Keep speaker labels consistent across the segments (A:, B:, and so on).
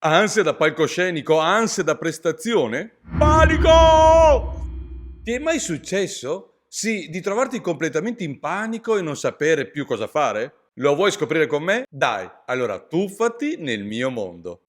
A: Ansia da palcoscenico, ansia da prestazione? Panico! Ti è mai successo? Sì, di trovarti completamente in panico e non sapere più cosa fare? Lo vuoi scoprire con me? Dai, allora tuffati nel mio mondo.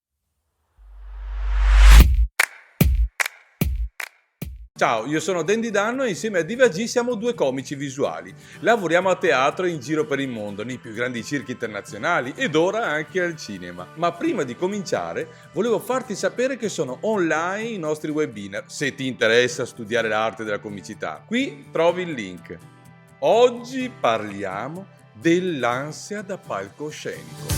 A: Ciao, io sono Dandy Danno e insieme a Diva G siamo due comici visuali. Lavoriamo a teatro in giro per il mondo, nei più grandi circhi internazionali ed ora anche al cinema. Ma prima di cominciare, volevo farti sapere che sono online i nostri webinar, se ti interessa studiare l'arte della comicità. Qui trovi il link. Oggi parliamo dell'ansia da palcoscenico.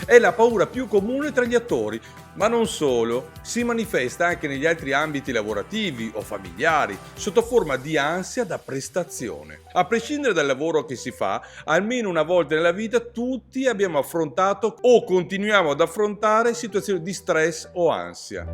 A: È la paura più comune tra gli attori, ma non solo, si manifesta anche negli altri ambiti lavorativi o familiari, sotto forma di ansia da prestazione. A prescindere dal lavoro che si fa, almeno una volta nella vita tutti abbiamo affrontato o continuiamo ad affrontare situazioni di stress o ansia.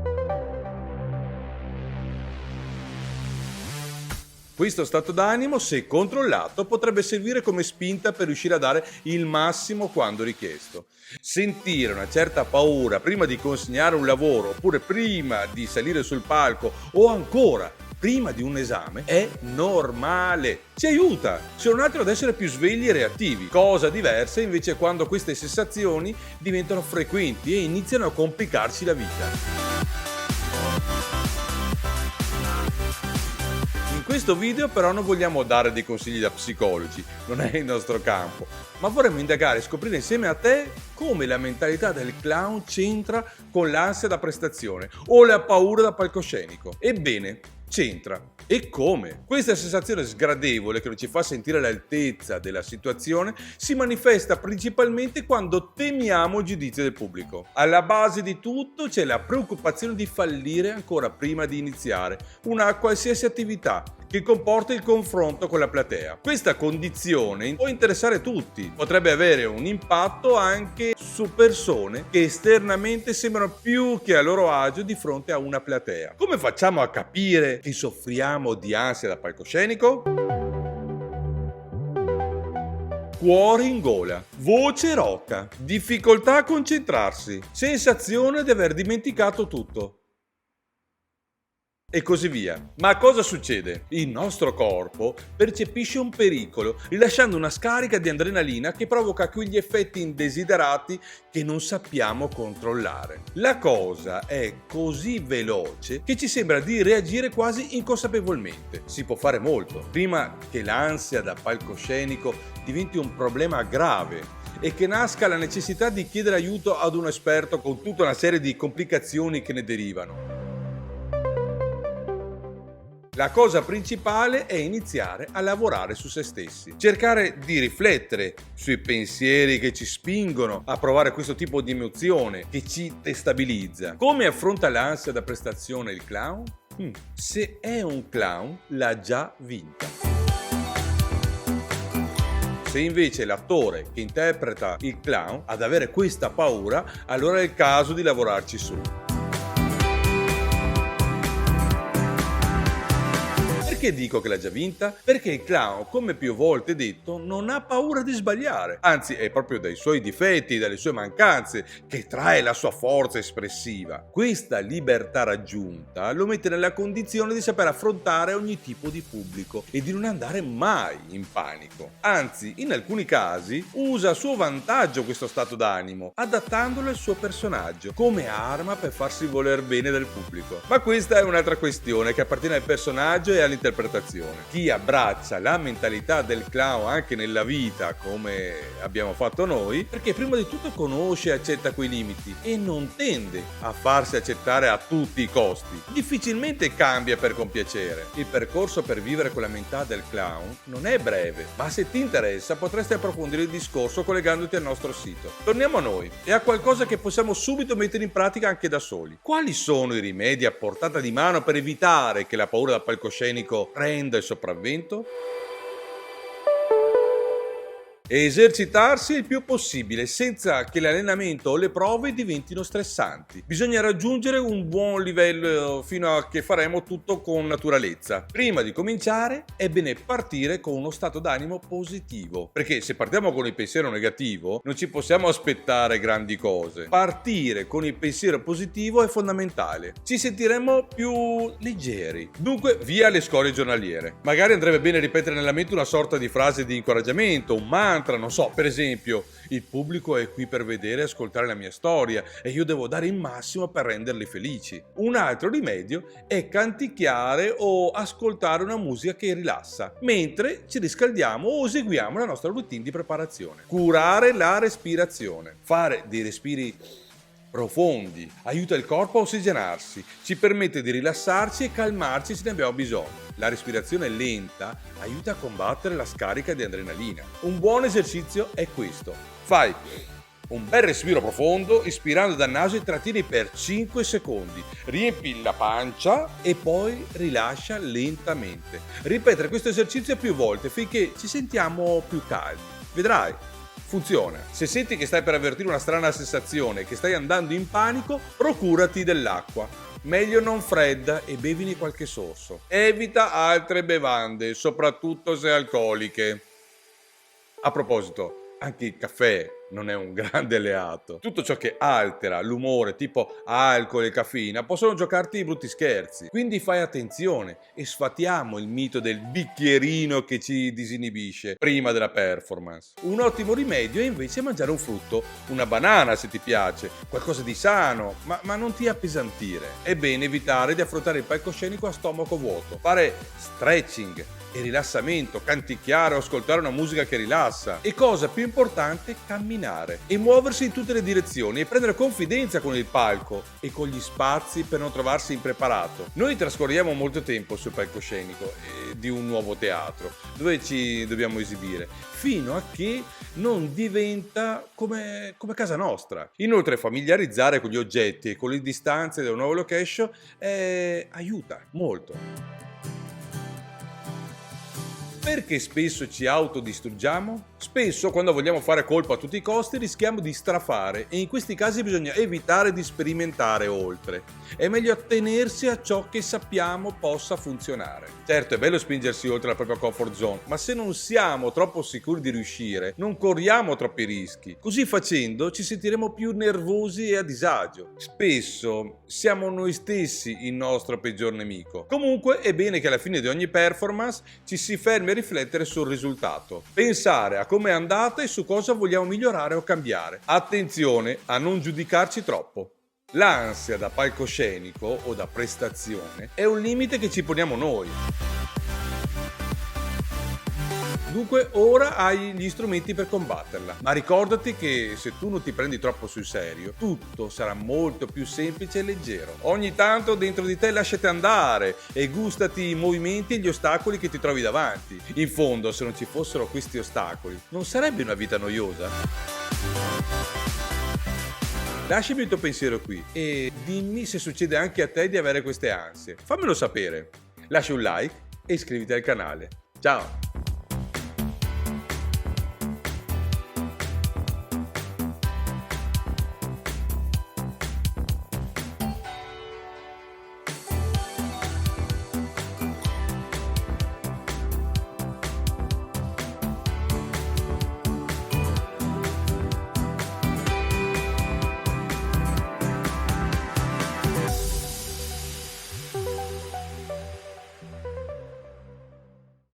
A: Questo stato d'animo, se controllato, potrebbe servire come spinta per riuscire a dare il massimo quando richiesto. Sentire una certa paura prima di consegnare un lavoro, oppure prima di salire sul palco, o ancora prima di un esame, è normale. Ci aiuta, se non altro, ad essere più svegli e reattivi. Cosa diversa invece quando queste sensazioni diventano frequenti e iniziano a complicarci la vita. In questo video però non vogliamo dare dei consigli da psicologi, non è il nostro campo, ma vorremmo indagare e scoprire insieme a te come la mentalità del clown c'entra con l'ansia da prestazione o la paura da palcoscenico. Ebbene, c'entra. E come? Questa sensazione sgradevole che non ci fa sentire all'altezza della situazione si manifesta principalmente quando temiamo il giudizio del pubblico. Alla base di tutto c'è la preoccupazione di fallire ancora prima di iniziare una qualsiasi attività che comporta il confronto con la platea. Questa condizione può interessare tutti, potrebbe avere un impatto anche su persone che esternamente sembrano più che a loro agio di fronte a una platea. Come facciamo a capire che soffriamo di ansia da palcoscenico? Cuore in gola, voce roca, difficoltà a concentrarsi, sensazione di aver dimenticato tutto. E così via. Ma cosa succede? Il nostro corpo percepisce un pericolo, rilasciando una scarica di adrenalina che provoca quegli effetti indesiderati che non sappiamo controllare. La cosa è così veloce che ci sembra di reagire quasi inconsapevolmente. Si può fare molto, prima che l'ansia da palcoscenico diventi un problema grave e che nasca la necessità di chiedere aiuto ad un esperto con tutta una serie di complicazioni che ne derivano. La cosa principale è iniziare a lavorare su se stessi, cercare di riflettere sui pensieri che ci spingono a provare questo tipo di emozione che ci destabilizza. Come affronta l'ansia da prestazione il clown? Se è un clown, l'ha già vinta. Se invece è l'attore che interpreta il clown ad avere questa paura, allora è il caso di lavorarci su. Perché dico che l'ha già vinta? Perché il clown, come più volte detto, non ha paura di sbagliare. Anzi, è proprio dai suoi difetti, dalle sue mancanze, che trae la sua forza espressiva. Questa libertà raggiunta lo mette nella condizione di saper affrontare ogni tipo di pubblico e di non andare mai in panico. Anzi, in alcuni casi, usa a suo vantaggio questo stato d'animo, adattandolo al suo personaggio, come arma per farsi voler bene dal pubblico. Ma questa è un'altra questione che appartiene al personaggio e all'interpretazione. Chi abbraccia la mentalità del clown anche nella vita, come abbiamo fatto noi, perché prima di tutto conosce e accetta quei limiti e non tende a farsi accettare a tutti i costi. Difficilmente cambia per compiacere. Il percorso per vivere con la mentalità del clown non è breve, ma se ti interessa potresti approfondire il discorso collegandoti al nostro sito. Torniamo a noi e a qualcosa che possiamo subito mettere in pratica anche da soli. Quali sono i rimedi a portata di mano per evitare che la paura da palcoscenico prenda il sopravvento? e esercitarsi il più possibile senza che l'allenamento o le prove diventino stressanti. Bisogna raggiungere un buon livello fino a che faremo tutto con naturalezza. Prima di cominciare è bene partire con uno stato d'animo positivo, perché se partiamo con il pensiero negativo non ci possiamo aspettare grandi cose. Partire con il pensiero positivo è fondamentale. Ci sentiremo più leggeri. Dunque via le scorie giornaliere. Magari andrebbe bene ripetere nella mente una sorta di frase di incoraggiamento, un mantra, non so, per esempio: il pubblico è qui per vedere e ascoltare la mia storia e io devo dare il massimo per renderli felici. Un altro rimedio è canticchiare o ascoltare una musica che rilassa mentre ci riscaldiamo o eseguiamo la nostra routine di preparazione. Curare la respirazione. Fare dei respiri profondi aiuta il corpo a ossigenarsi, ci permette di rilassarci e calmarci se ne abbiamo bisogno. La respirazione lenta aiuta a combattere la scarica di adrenalina. Un buon esercizio è questo: fai un bel respiro profondo, ispirando dal naso e trattieni per 5 secondi, riempi la pancia e poi rilascia lentamente. Ripetere questo esercizio più volte finché ci sentiamo più calmi. Vedrai, funziona. Se senti che stai per avvertire una strana sensazione, che stai andando in panico, procurati dell'acqua. Meglio non fredda e bevine qualche sorso. Evita altre bevande, soprattutto se alcoliche. A proposito, anche il caffè non è un grande alleato. Tutto ciò che altera l'umore, tipo alcol e caffeina, possono giocarti brutti scherzi. Quindi fai attenzione e sfatiamo il mito del bicchierino che ci disinibisce prima della performance. Un ottimo rimedio è invece mangiare un frutto, una banana se ti piace, qualcosa di sano, ma non ti appesantire. È bene evitare di affrontare il palcoscenico a stomaco vuoto. Fare stretching e rilassamento, canticchiare o ascoltare una musica che rilassa. E cosa più importante, camminare e muoversi in tutte le direzioni e prendere confidenza con il palco e con gli spazi per non trovarsi impreparato. Noi trascorriamo molto tempo sul palcoscenico di un nuovo teatro dove ci dobbiamo esibire fino a che non diventa come casa nostra. Inoltre familiarizzare con gli oggetti e con le distanze della nuova location aiuta molto. Perché spesso ci autodistruggiamo? Spesso, quando vogliamo fare colpo a tutti i costi, rischiamo di strafare e in questi casi bisogna evitare di sperimentare oltre. È meglio attenersi a ciò che sappiamo possa funzionare. Certo, è bello spingersi oltre la propria comfort zone, ma se non siamo troppo sicuri di riuscire, non corriamo troppi rischi. Così facendo ci sentiremo più nervosi e a disagio. Spesso siamo noi stessi il nostro peggior nemico. Comunque è bene che alla fine di ogni performance ci si fermi a riflettere sul risultato, pensare a come è andata e su cosa vogliamo migliorare o cambiare. Attenzione a non giudicarci troppo. L'ansia da palcoscenico o da prestazione è un limite che ci poniamo noi. Dunque ora hai gli strumenti per combatterla, ma ricordati che se tu non ti prendi troppo sul serio, tutto sarà molto più semplice e leggero. Ogni tanto dentro di te lasciati andare e gustati i movimenti e gli ostacoli che ti trovi davanti. In fondo, se non ci fossero questi ostacoli, non sarebbe una vita noiosa? Lasciami il tuo pensiero qui e dimmi se succede anche a te di avere queste ansie. Fammelo sapere. Lascia un like e iscriviti al canale. Ciao!